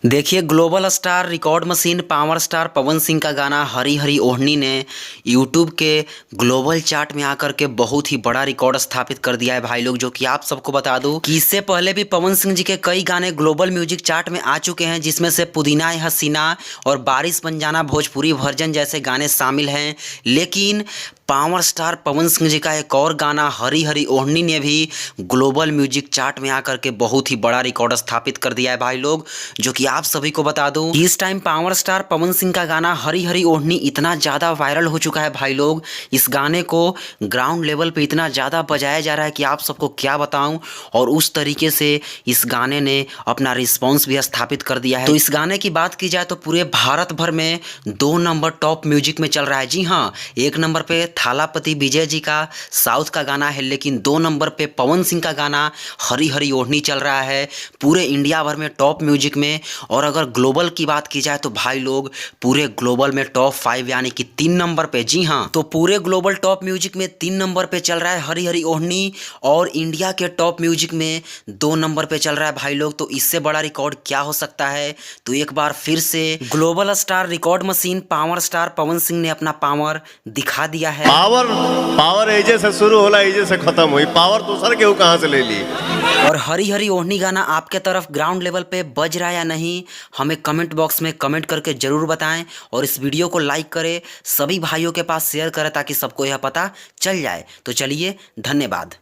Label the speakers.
Speaker 1: देखिए, global star record machine power star Pawan Singh का गाना हरी हरी ओढ़नी ने यूट्यूब के ग्लोबल चार्ट में आकर के बहुत ही बड़ा रिकॉर्ड स्थापित कर दिया है भाई लोग। जो कि आप सबको बता दूं कि इससे पहले भी पवन सिंह जी के कई गाने ग्लोबल म्यूजिक चार्ट में आ चुके हैं, जिसमें से पुदीना है हसीना और बारिश बन जाना भोजपुरी वर्जन जैसे गाने शामिल हैं। लेकिन पावर स्टार पवन सिंह जी का एक और गाना हरी हरी ओढ़नी ने भी ग्लोबल म्यूजिक चार्ट में आकर के बहुत ही बड़ा रिकॉर्ड स्थापित कर दिया है भाई लोग। जो कि आप सभी को बता दूं कि इस time power star Pawan Singh का गाना हरी हरी ओढ़नी इतना ज़्यादा वायरल हो चुका है भाई लोग। इस गाने को ग्राउंड लेवल पे इतना ज़्यादा बजाया जा रहा है कि आप सबको क्या बताऊं। और उस तरीके से इस गाने ने अपना रिस्पॉन्स भी स्थापित कर दिया है। तो इस गाने की बात की जाए तो पूरे भारत भर में 2 नंबर टॉप म्यूजिक में चल रहा है। जी हाँ, 1 नंबर पे थालापति विजय जी का साउथ का गाना है, लेकिन 2 नंबर पे पवन सिंह का गाना हरी हरी ओढ़नी चल रहा है पूरे इंडिया भर में टॉप म्यूजिक में। और अगर ग्लोबल की बात की जाए तो भाई लोग पूरे ग्लोबल में टॉप 5 यानी कि 3 नंबर पे। जी हाँ, तो पूरे ग्लोबल टॉप म्यूजिक में 3 नंबर पे चल रहा है हरी हरी ओढ़नी, और इंडिया के टॉप म्यूजिक में 2 नंबर पे चल रहा है भाई लोग। तो इससे बड़ा रिकॉर्ड क्या हो सकता है। तो एक बार फिर से global star record machine power star Pawan Singh ने अपना पावर दिखा दिया है।
Speaker 2: पावर एजे से शुरू होला, एजे से खत्म हुई। पावर दूसर केहू कहाँ से ले ली।
Speaker 1: और हरी हरी ओढ़नी गाना आपके तरफ ग्राउंड लेवल पे बज रहा है या नहीं, हमें कमेंट बॉक्स में कमेंट करके जरूर बताएं। और इस वीडियो को लाइक करें, सभी भाइयों के पास शेयर करें ताकि सबको यह पता चल जाए। तो चलिए, धन्यवाद।